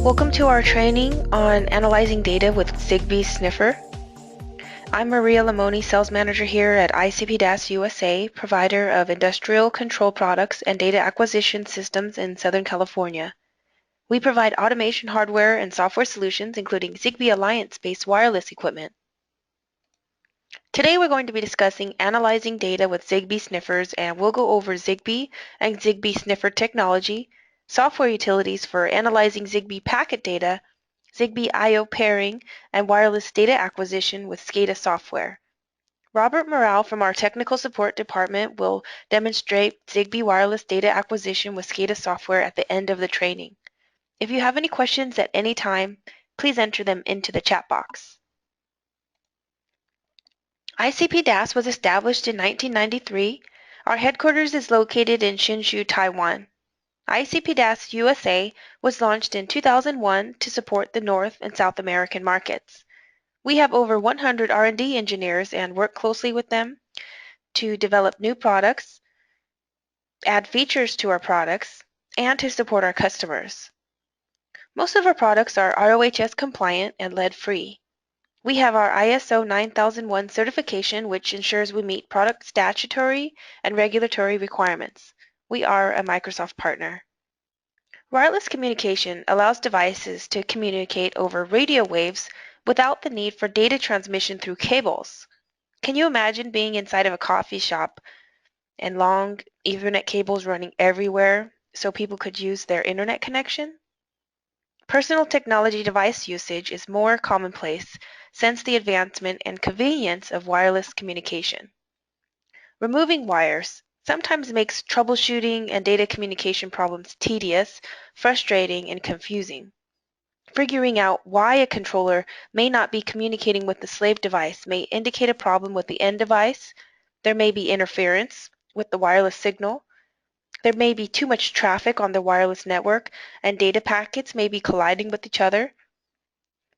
Welcome to our training on analyzing data with Zigbee Sniffer. I'm Maria Lamoni, Sales Manager here at ICPDASUSA, provider of industrial control products and data acquisition systems in Southern California. We provide automation hardware and software solutions, including Zigbee Alliance-based wireless equipment. Today we're going to be discussing analyzing data with Zigbee Sniffers, and we'll go over Zigbee and Zigbee Sniffer technology, software utilities for analyzing Zigbee packet data, Zigbee I/O pairing, and wireless data acquisition with SCADA software. Robert Morale from our technical support department will demonstrate Zigbee wireless data acquisition with SCADA software at the end of the training. If you have any questions at any time, please enter them into the chat box. ICPDAS was established in 1993. Our headquarters is located in Hsinchu, Taiwan. ICPDAS USA was launched in 2001 to support the North and South American markets. We have over 100 R&D engineers and work closely with them to develop new products, add features to our products, and to support our customers. Most of our products are RoHS compliant and lead-free. We have our ISO 9001 certification, which ensures we meet product statutory and regulatory requirements. We are a Microsoft partner. Wireless communication allows devices to communicate over radio waves without the need for data transmission through cables. Can you imagine being inside of a coffee shop and long Ethernet cables running everywhere so people could use their internet connection? Personal technology device usage is more commonplace since the advancement and convenience of wireless communication. Removing wires sometimes makes troubleshooting and data communication problems tedious, frustrating, and confusing. Figuring out why a controller may not be communicating with the slave device may indicate a problem with the end device. There may be interference with the wireless signal. There may be too much traffic on the wireless network and data packets may be colliding with each other.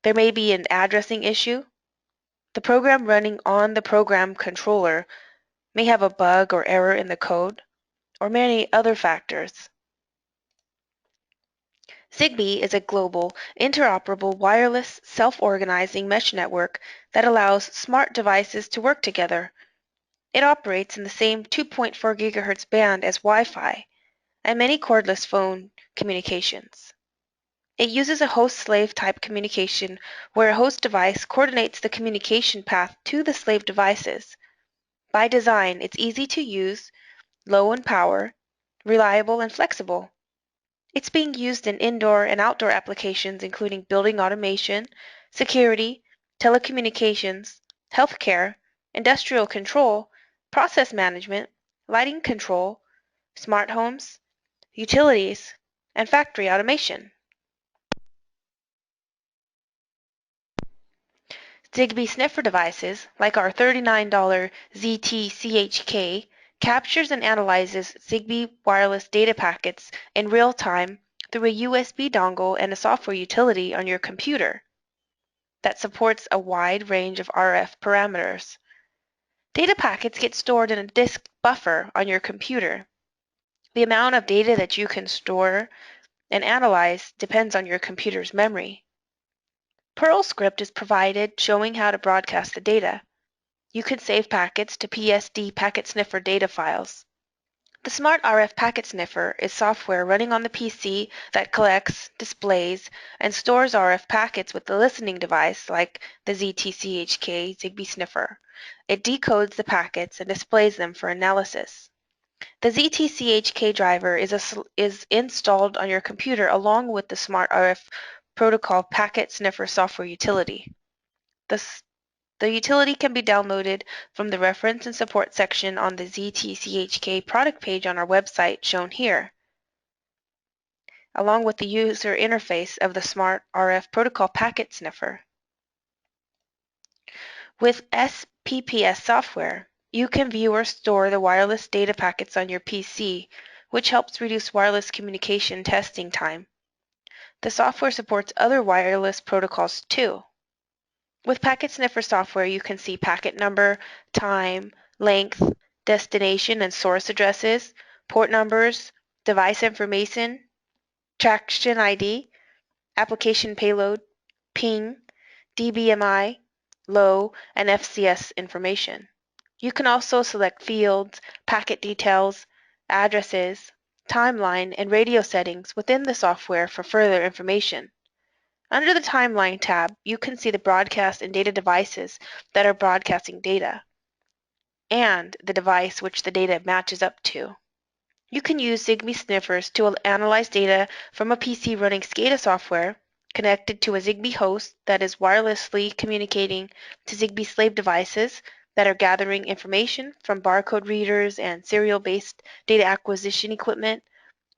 There may be an addressing issue. The program running on the program controller may have a bug or error in the code, or many other factors. Zigbee is a global, interoperable, wireless, self-organizing mesh network that allows smart devices to work together. It operates in the same 2.4 GHz band as Wi-Fi and many cordless phone communications. It uses a host-slave type communication where a host device coordinates the communication path to the slave devices. By design, it's easy to use, low in power, reliable, and flexible. It's being used in indoor and outdoor applications including building automation, security, telecommunications, healthcare, industrial control, process management, lighting control, smart homes, utilities, and factory automation. Zigbee Sniffer devices, like our $39 ZT-CHK, captures and analyzes Zigbee wireless data packets in real time through a USB dongle and a software utility on your computer that supports a wide range of RF parameters. Data packets get stored in a disk buffer on your computer. The amount of data that you can store and analyze depends on your computer's memory. Perl script is provided showing how to broadcast the data. You can save packets to PSD Packet Sniffer data files. The Smart RF Packet Sniffer is software running on the PC that collects, displays, and stores RF packets with the listening device like the ZT-CHK Zigbee Sniffer. It decodes the packets and displays them for analysis. The ZT-CHK driver is installed on your computer along with the Smart RF Protocol Packet Sniffer software utility. The utility can be downloaded from the reference and support section on the ZT-CHK product page on our website shown here, along with the user interface of the Smart RF Protocol Packet Sniffer. With SPPS software, you can view or store the wireless data packets on your PC, which helps reduce wireless communication testing time. The software supports other wireless protocols too. With Packet Sniffer software, you can see packet number, time, length, destination and source addresses, port numbers, device information, traction ID, application payload, ping, DBMI, low, and FCS information. You can also select fields, packet details, addresses, timeline, and radio settings within the software for further information. Under the Timeline tab, you can see the broadcast and data devices that are broadcasting data, and the device which the data matches up to. You can use Zigbee sniffers to analyze data from a PC running SCADA software connected to a Zigbee host that is wirelessly communicating to Zigbee slave devices that are gathering information from barcode readers and serial-based data acquisition equipment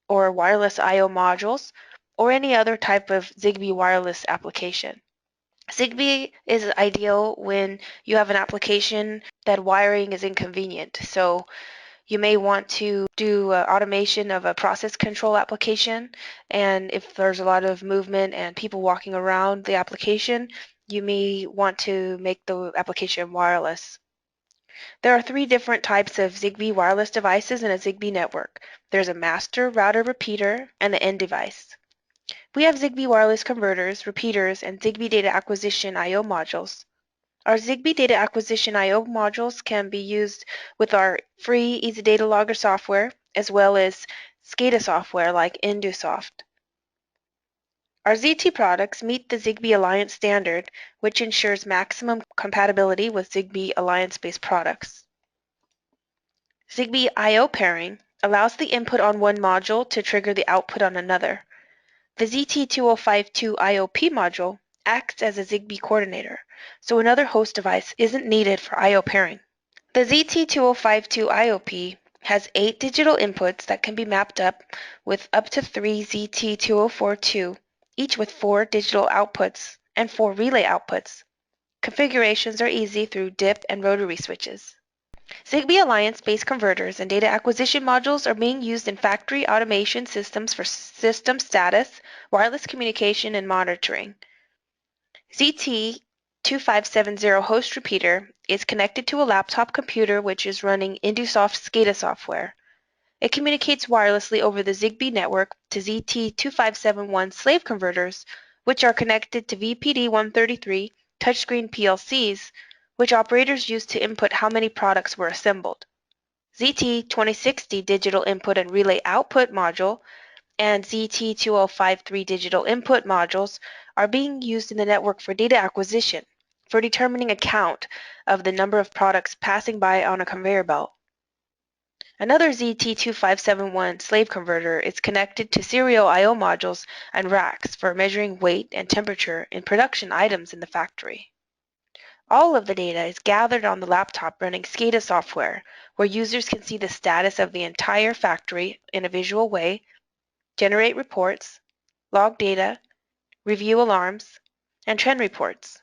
or wireless I/O modules or any other type of Zigbee wireless application. Zigbee is ideal when you have an application that wiring is inconvenient. So you may want to do automation of a process control application, and if there's a lot of movement and people walking around the application, you may want to make the application wireless. There are three different types of Zigbee wireless devices in a Zigbee network. There's a master, router, repeater, and the end device. We have Zigbee wireless converters, repeaters, and Zigbee data acquisition I/O modules. Our Zigbee data acquisition I/O modules can be used with our free Easy Data Logger software as well as SCADA software like InduSoft. Our ZT products meet the Zigbee Alliance standard, which ensures maximum compatibility with Zigbee Alliance-based products. Zigbee I/O pairing allows the input on one module to trigger the output on another. The ZT2052 IOP module acts as a Zigbee coordinator, so another host device isn't needed for I/O pairing. The ZT2052 IOP has 8 digital inputs that can be mapped up with up to 3 ZT2042, each with 4 digital outputs and 4 relay outputs. Configurations are easy through dip and rotary switches. Zigbee Alliance-based converters and data acquisition modules are being used in factory automation systems for system status, wireless communication, and monitoring. ZT2570 host repeater is connected to a laptop computer which is running InduSoft SCADA software. It communicates wirelessly over the Zigbee network to ZT2571 slave converters, which are connected to VPD133 touchscreen PLCs, which operators use to input how many products were assembled. ZT2060 digital input and relay output module and ZT2053 digital input modules are being used in the network for data acquisition, for determining a count of the number of products passing by on a conveyor belt. Another ZT2571 slave converter is connected to serial I/O modules and racks for measuring weight and temperature in production items in the factory. All of the data is gathered on the laptop running SCADA software, where users can see the status of the entire factory in a visual way, generate reports, log data, review alarms, and trend reports.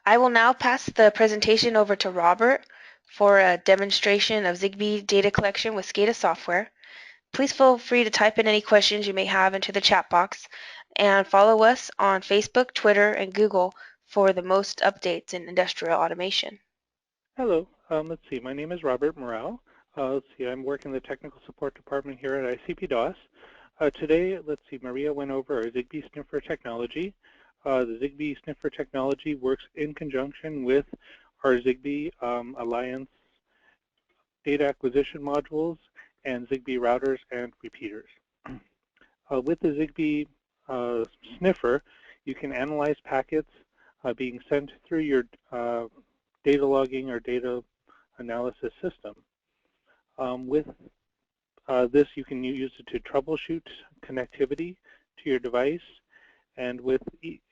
I will now pass the presentation over to Robert for a demonstration of Zigbee data collection with SCADA software. Please feel free to type in any questions you may have into the chat box and follow us on Facebook, Twitter, and Google for the most updates in industrial automation. Hello, let's see, my name is Robert Morale. Let's see, I'm working in the technical support department here at ICPDASUSA. Today, let's see, Maria went over our Zigbee Sniffer technology. The Zigbee Sniffer technology works in conjunction with our Zigbee Alliance data acquisition modules and Zigbee routers and repeaters. With the Zigbee Sniffer, you can analyze packets being sent through your data logging or data analysis system. With this, you can use it to troubleshoot connectivity to your device, and with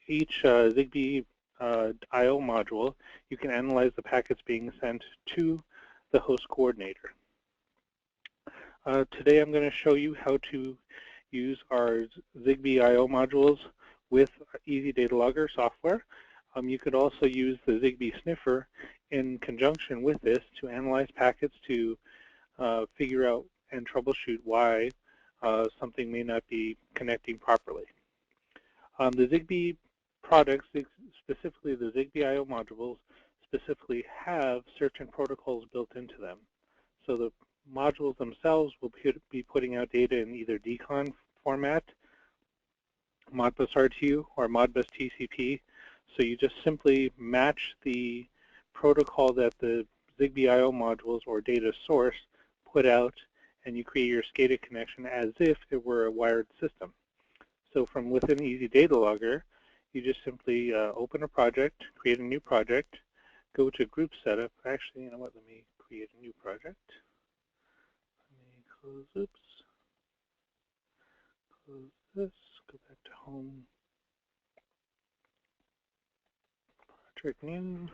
each Zigbee I/O module, you can analyze the packets being sent to the host coordinator. Today I'm going to show you how to use our Zigbee I/O modules with Easy Data Logger software. You could also use the Zigbee Sniffer in conjunction with this to analyze packets to figure out and troubleshoot why something may not be connecting properly. The Zigbee products, specifically the Zigbee I/O modules, specifically have certain protocols built into them. So the modules themselves will be putting out data in either decon format Modbus RTU or Modbus TCP. So you just simply match the protocol that the Zigbee I/O modules or data source put out, and you create your SCADA connection as if it were a wired system. So from within Easy Data Logger, you just simply open a project, create a new project, go to Group Setup. Actually, you know what? Let me create a new project. Let me close. Oops. Close this. Go back to Home. Project New.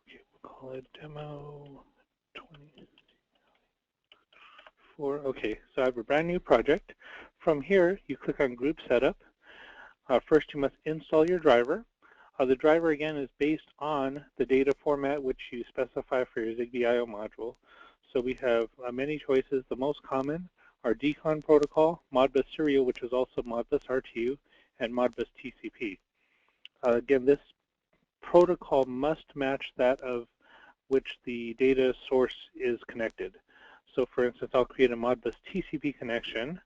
Okay, we'll call it Demo 24. Okay, so I have a brand new project. From here, you click on Group Setup. First, you must install your driver. The driver, again, is based on the data format which you specify for your Zigbee I/O module. So we have many choices. The most common are Decon protocol, Modbus serial, which is also Modbus RTU, and Modbus TCP. Again, this protocol must match that of which the data source is connected. So for instance, I'll create a Modbus TCP connection.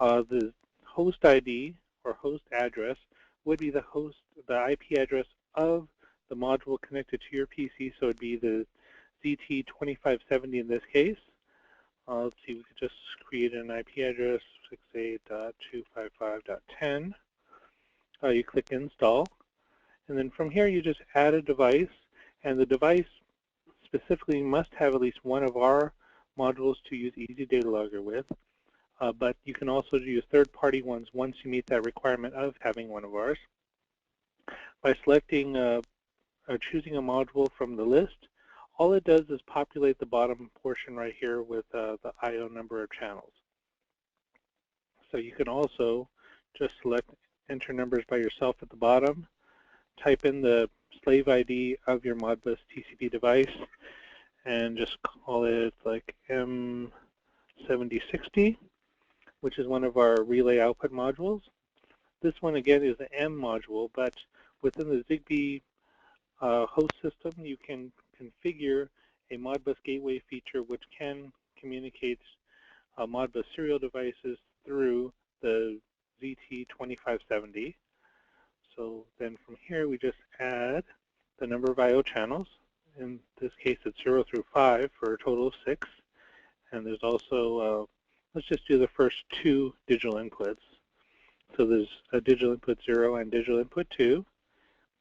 The host ID or host address would be the IP address of the module connected to your PC, so it would be the ZT2570 in this case. Let's see, we could just create an IP address, 68.255.10. You click Install, and then from here you just add a device, and the device specifically must have at least one of our modules to use Easy Data Logger with. But you can also use third-party ones once you meet that requirement of having one of ours. By selecting or choosing a module from the list, all it does is populate the bottom portion right here with the I/O number of channels. So you can also just select enter numbers by yourself at the bottom, type in the slave ID of your Modbus TCP device, and just call it like M7060. Which is one of our relay output modules. This one, again, is the M module, but within the Zigbee host system, you can configure a Modbus gateway feature which can communicate Modbus serial devices through the ZT2570. So then from here, we just add the number of I/O channels. In this case, it's 0 through 5 for a total of 6. And there's also let's just do the first 2 digital inputs. So there's a digital input 0 and digital input 2.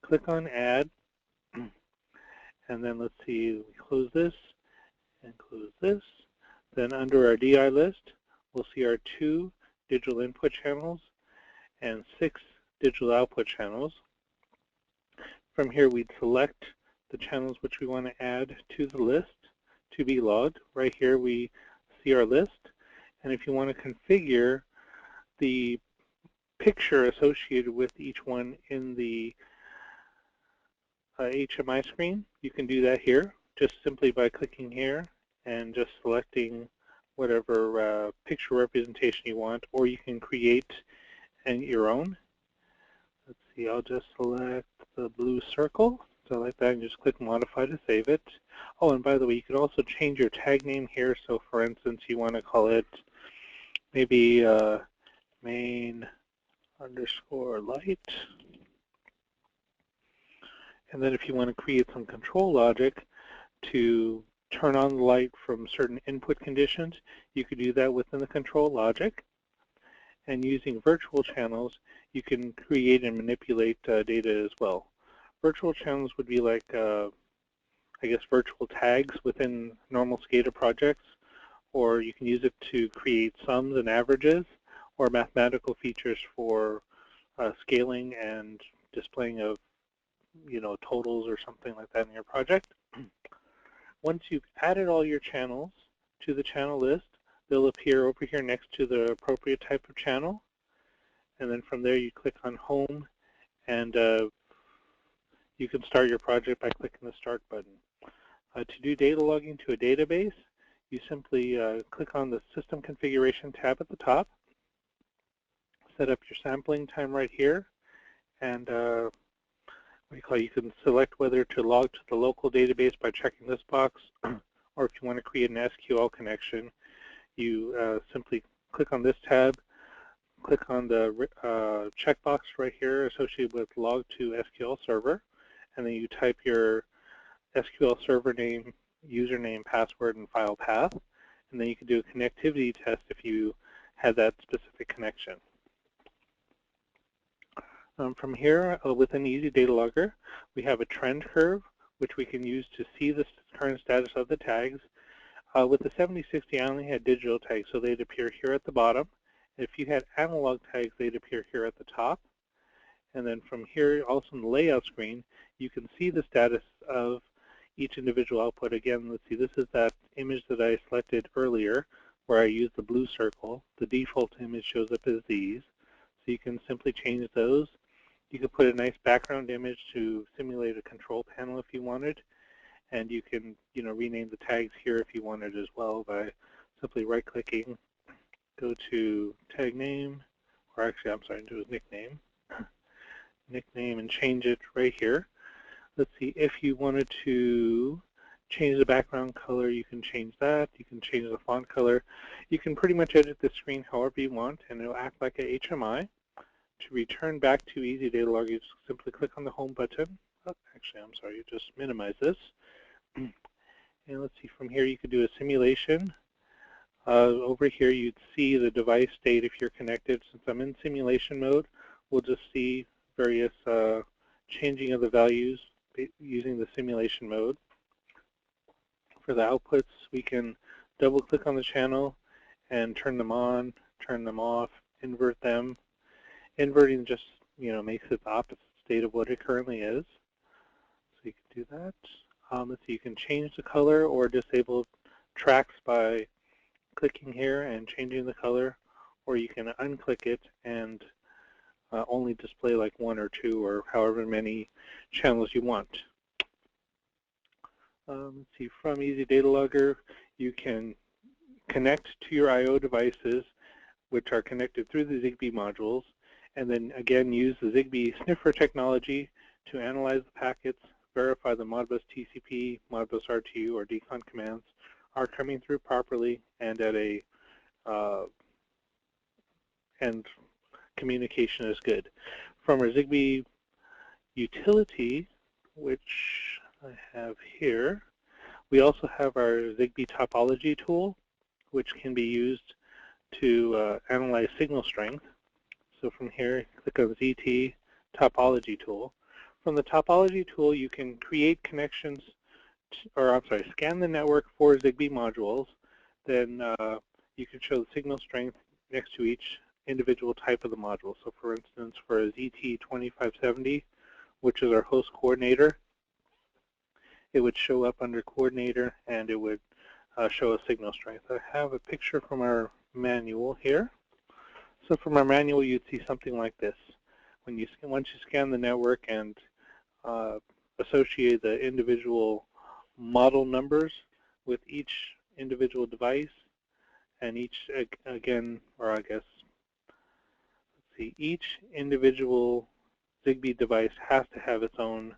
Click on Add, and then let's see, we close this and close this. Then under our DI list, we'll see our 2 digital input channels and 6 digital output channels. From here, we'd select the channels which we want to add to the list to be logged. Right here, we see our list. And if you want to configure the picture associated with each one in the HMI screen, you can do that here, just simply by clicking here and just selecting whatever picture representation you want, or you can create your own. Let's see, I'll just select the blue circle. So like that, and just click Modify to save it. Oh, and by the way, you can also change your tag name here. So for instance, you want to call it maybe main underscore light. And then if you want to create some control logic to turn on the light from certain input conditions, you could do that within the control logic. And using virtual channels, you can create and manipulate data as well. Virtual channels would be like, I guess, virtual tags within normal SCADA projects, or you can use it to create sums and averages, or mathematical features for scaling and displaying of, totals or something like that in your project. Once you've added all your channels to the channel list, they'll appear over here next to the appropriate type of channel. And then from there, you click on Home, and you can start your project by clicking the Start button. To do data logging to a database, you simply click on the System Configuration tab at the top, set up your sampling time right here, and you can select whether to log to the local database by checking this box, or if you want to create an SQL connection, you simply click on this tab, click on the checkbox right here associated with log to SQL Server, and then you type your SQL Server name, username, password, and file path, and then you can do a connectivity test if you had that specific connection. From here, within Easy Data Logger, we have a trend curve, which we can use to see the current status of the tags. With the 7060, I only had digital tags, so they'd appear here at the bottom. If you had analog tags, they'd appear here at the top. And then from here, also in the layout screen, you can see the status of each individual output. Again, let's see, this is that image that I selected earlier where I used the blue circle. The default image shows up as these. So you can simply change those. You can put a nice background image to simulate a control panel if you wanted. And you can, rename the tags here if you wanted as well by simply right-clicking, go to tag name, or actually, I'm sorry, do a nickname, and change it right here. Let's see, if you wanted to change the background color, you can change that. You can change the font color. You can pretty much edit the screen however you want, and it'll act like a HMI. To return back to Easy Data Log, you simply click on the Home button. Oh, actually, I'm sorry, you just minimize this. And let's see, from here you could do a simulation. Over here you'd see the device state if you're connected. Since I'm in simulation mode, we'll just see various changing of the values using the simulation mode. For the outputs, we can double click on the channel and turn them on, turn them off, invert them. Inverting just makes it the opposite state of what it currently is. So you can do that. Let's see, you can change the color or disable tracks by clicking here and changing the color, or you can unclick it and only display like 1 or 2 or however many channels you want. Let's see, from Easy Data Logger, you can connect to your I/O devices, which are connected through the Zigbee modules, and then again use the Zigbee Sniffer technology to analyze the packets, verify the Modbus TCP, Modbus RTU, or decon commands are coming through properly and at a and communication is good. From our Zigbee utility, which I have here, we also have our Zigbee topology tool, which can be used to analyze signal strength. So from here, click on ZT topology tool. From the topology tool, you can create connections, scan the network for Zigbee modules. Then you can show the signal strength next to each individual type of the module. So for instance, for a ZT2570, which is our host coordinator, it would show up under coordinator and it would show a signal strength. I have a picture from our manual here. So from our manual, you'd see something like this. Once you scan the network and associate the individual model numbers with each individual device, and each each individual Zigbee device has to have its own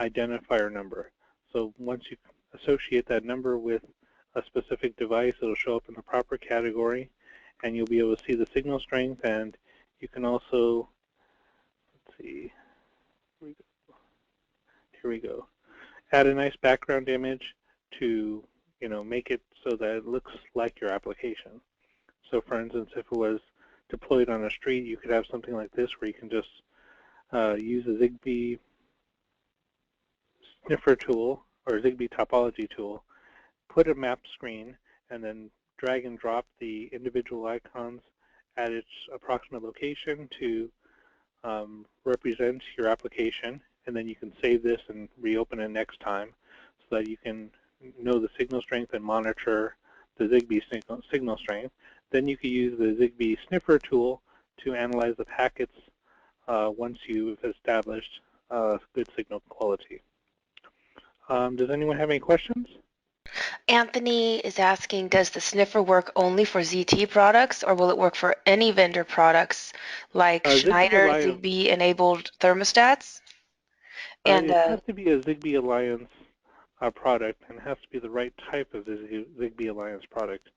identifier number. So once you associate that number with a specific device, it'll show up in the proper category, and you'll be able to see the signal strength. And you can also, let's see, here we go, add a nice background image to make it so that it looks like your application. So for instance, if it was deployed on a street, you could have something like this where you can just use a Zigbee Sniffer tool or Zigbee topology tool, put a map screen, and then drag and drop the individual icons at its approximate location to represent your application, and then you can save this and reopen it next time so that you can know the signal strength and monitor the Zigbee signal strength. Then you can use the Zigbee Sniffer tool to analyze the packets once you've established good signal quality. Does anyone have any questions? Anthony is asking, does the sniffer work only for ZT products, or will it work for any vendor products like Schneider Zigbee-enabled thermostats? And it has to be a Zigbee Alliance product, and it has to be the right type of Zigbee Alliance product.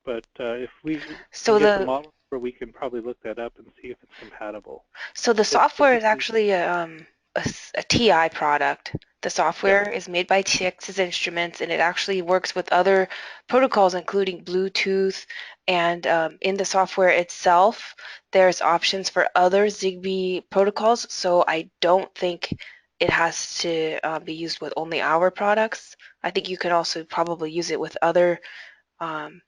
But if we so get the model we can probably look that up and see if it's compatible. So the But software is typically, actually a TI product. The yeah. software is made by Texas Instruments, and it actually works with other protocols, including Bluetooth. And in the software itself, there's options for other Zigbee protocols. So I don't think it has to be used with only our products. I think you can also probably use it with um,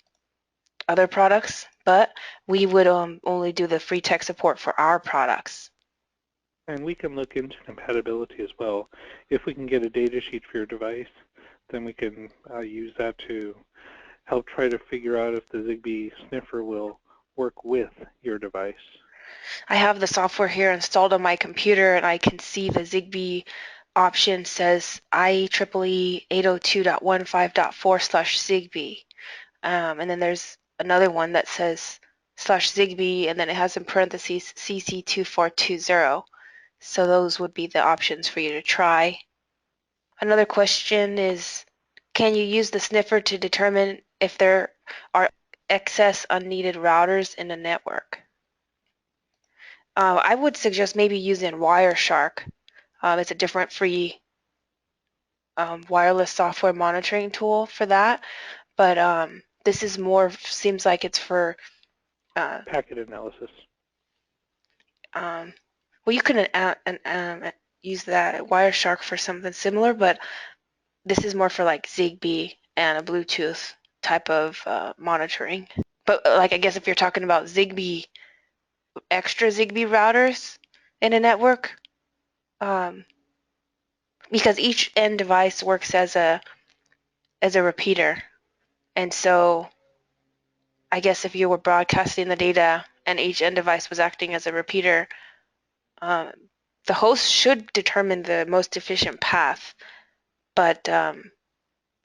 other products, but we would only do the free tech support for our products. And we can look into compatibility as well. If we can get a data sheet for your device, then we can use that to help try to figure out if the Zigbee Sniffer will work with your device. I have the software here installed on my computer, and I can see the Zigbee option says IEEE 802.15.4/Zigbee. And then there's another one that says /Zigbee, and then it has in parentheses CC2420. So those would be the options for you to try. Another question is, can you use the sniffer to determine if there are excess unneeded routers in a network? I would suggest maybe using Wireshark. It's a different free wireless software monitoring tool for that, but this is more, seems like it's for, Packet analysis. well, you can use that Wireshark for something similar, but this is more for like Zigbee and a Bluetooth type of monitoring. But like, I guess if you're talking about Zigbee, extra Zigbee routers in a network, um, because each end device works as a repeater, and so I guess if you were broadcasting the data and each end device was acting as a repeater, um, the host should determine the most efficient path, but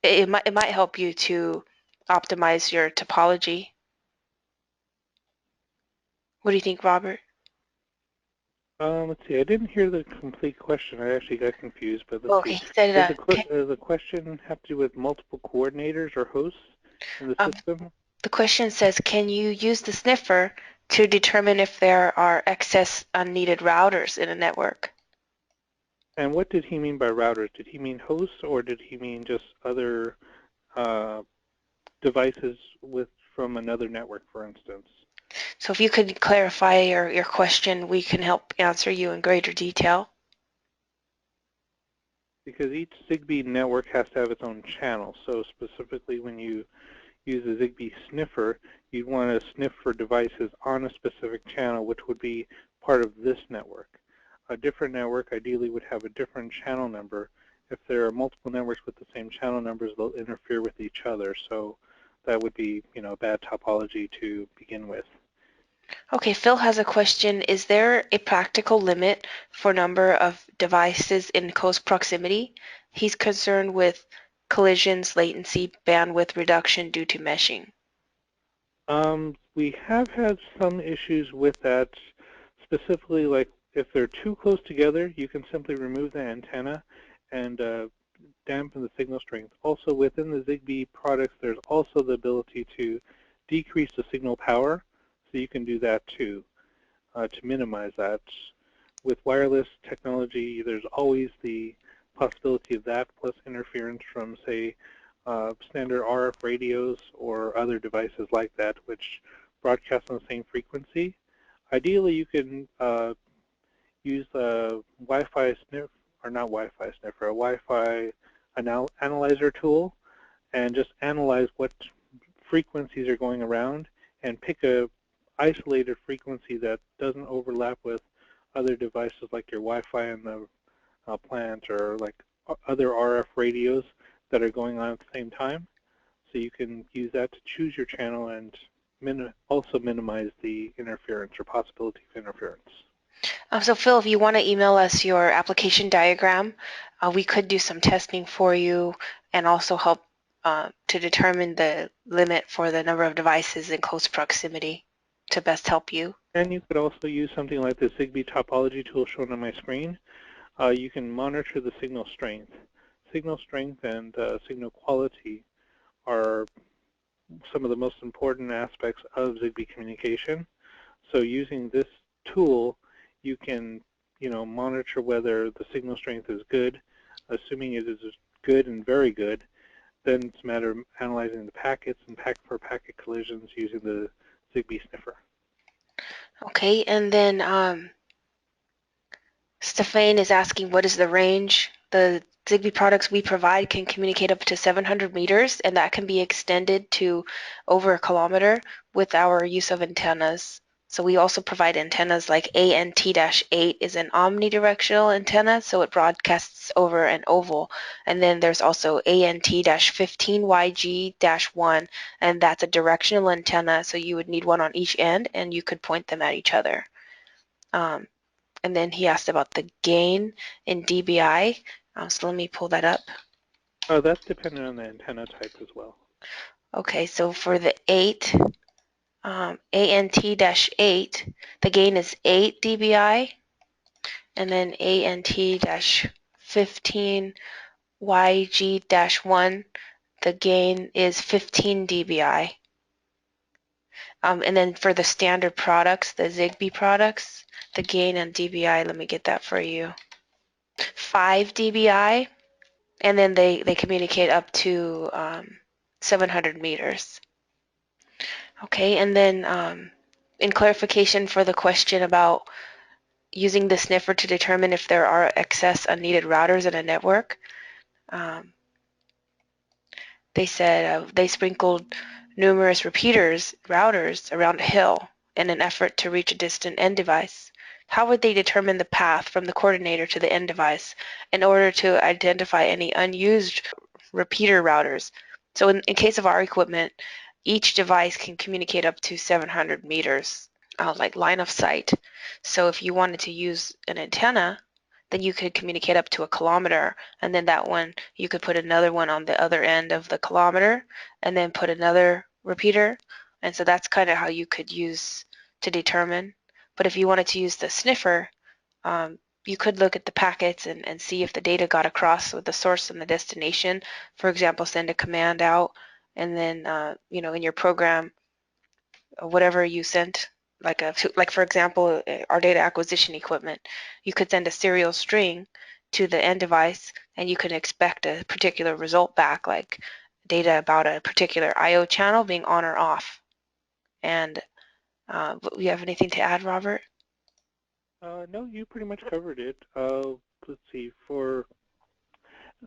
it might help you to optimize your topology. What do you think, Robert? Let's see. I didn't hear the complete question. I actually got confused, but let's Okay, see. he said, Does the question have to do with multiple coordinators or hosts in the um, system? the question says, can you use the sniffer to determine if there are excess unneeded routers in a network? And what did he mean by routers? Did he mean hosts, or did he mean just other uh, devices from another network, for instance? So if you could clarify your question, we can help answer you in greater detail. Because each Zigbee network has to have its own channel. So specifically when you use a Zigbee sniffer, you'd want to sniff for devices on a specific channel, which would be part of this network. A different network ideally would have a different channel number. If there are multiple networks with the same channel numbers, they'll interfere with each other. So that would be, a bad topology to begin with. Okay, Phil has a question. Is there a practical limit for number of devices in close proximity? He's concerned with collisions, latency, bandwidth reduction due to meshing. We have had some issues with that, specifically like if they're too close together, you can simply remove the antenna and dampen the signal strength. Also within the Zigbee products, there's also the ability to decrease the signal power, so you can do that too, to minimize that. With wireless technology, there's always the possibility of that, plus interference from, say, standard RF radios or other devices like that, which broadcast on the same frequency. Ideally, you can use a Wi-Fi sniffer, or not Wi-Fi sniffer, a Wi-Fi analyzer tool, and just analyze what frequencies are going around and pick a isolated frequency that doesn't overlap with other devices like your Wi-Fi in the plant, or like other RF radios that are going on at the same time. So you can use that to choose your channel and also minimize the interference or possibility of interference. So Phil, if you want to email us your application diagram, we could do some testing for you and also help to determine the limit for the number of devices in close proximity to best help you. And you could also use something like the Zigbee topology tool shown on my screen. You can monitor the signal strength. Signal strength and signal quality are some of the most important aspects of Zigbee communication. So using this tool, you can monitor whether the signal strength is good. Assuming it is good and very good, then it's a matter of analyzing the packets and packet-per-packet collisions using the Zigbee Sniffer. Okay, and then Stefan is asking what is the range. The Zigbee products we provide can communicate up to 700 meters, and that can be extended to over a kilometer with our use of antennas. So we also provide antennas like ANT-8 is an omnidirectional antenna, so it broadcasts over an oval. And then there's also ANT-15YG-1, and that's a directional antenna, so you would need one on each end, and you could point them at each other. And then he asked about the gain in dBi. So let me pull that up. Oh, that's dependent on the antenna type as well. Okay, so for the 8, ANT-8, the gain is 8 dBi, and then ANT-15YG-1, the gain is 15 dBi. And then for the standard products, the Zigbee products, the gain on dBi, let me get that for you, 5 dBi. And then they communicate up to 700 meters. Okay, and then in clarification for the question about using the sniffer to determine if there are excess unneeded routers in a network, they said they sprinkled numerous routers around a hill in an effort to reach a distant end device. How would they determine the path from the coordinator to the end device in order to identify any unused repeater routers? So in case of our equipment, each device can communicate up to 700 meters, like line of sight. So if you wanted to use an antenna, then you could communicate up to a kilometer, and then that one, you could put another one on the other end of the kilometer, and then put another repeater. And so that's kind of how you could use to determine. But if you wanted to use the sniffer, you could look at the packets and see if the data got across with the source and the destination. For example, send a command out, and then in your program, whatever you sent, like for example, our data acquisition equipment, you could send a serial string to the end device, and you can expect a particular result back, like data about a particular I/O channel being on or off. And you have anything to add, Robert? No, you pretty much covered it. Let's see. For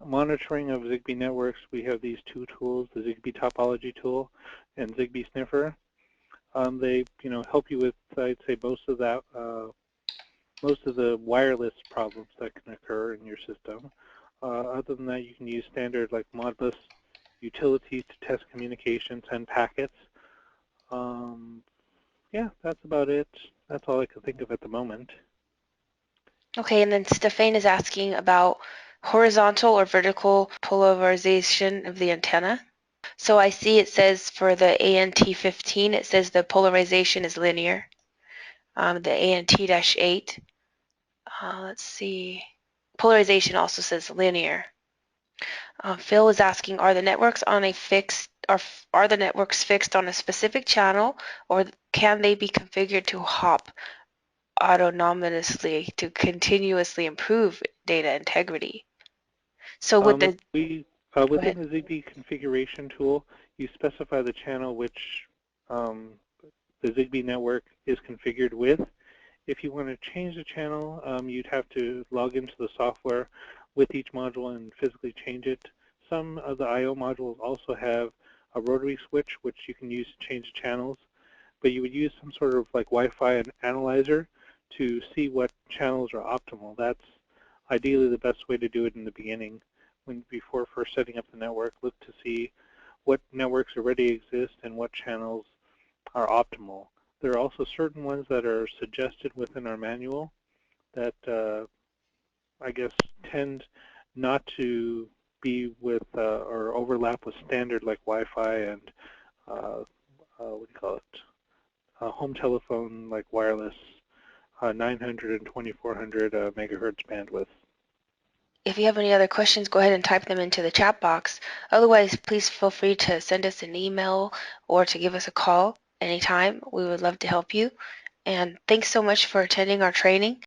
monitoring of Zigbee networks, we have these two tools, the Zigbee topology tool and Zigbee Sniffer. They, help you with, I'd say, most of the wireless problems that can occur in your system. Other than that, you can use standard like Modbus utilities to test communication, send packets. Yeah, that's about it. That's all I can think of at the moment. Okay, and then Stefan is asking about horizontal or vertical polarization of the antenna. So I see it says for the ANT-15, it says the polarization is linear. The ANT-8, let's see, polarization also says linear. Phil is asking, are the networks fixed on a specific channel, or can they be configured to hop autonomously to continuously improve data integrity? So with the, go Within ahead. the Zigbee configuration tool, you specify the channel which the Zigbee network is configured with. If you want to change the channel, you'd have to log into the software with each module and physically change it. Some of the I/O modules also have a rotary switch, which you can use to change channels, but you would use some sort of like Wi-Fi analyzer to see what channels are optimal. That's ideally the best way to do it in the beginning. Before first setting up the network, look to see what networks already exist and what channels are optimal. There are also certain ones that are suggested within our manual that I guess tend not to be with or overlap with standard like Wi-Fi and what do you call it? Home telephone like wireless 900 and 2400 megahertz bandwidth. If you have any other questions, go ahead and type them into the chat box. Otherwise, please feel free to send us an email or to give us a call anytime. We would love to help you. And thanks so much for attending our training.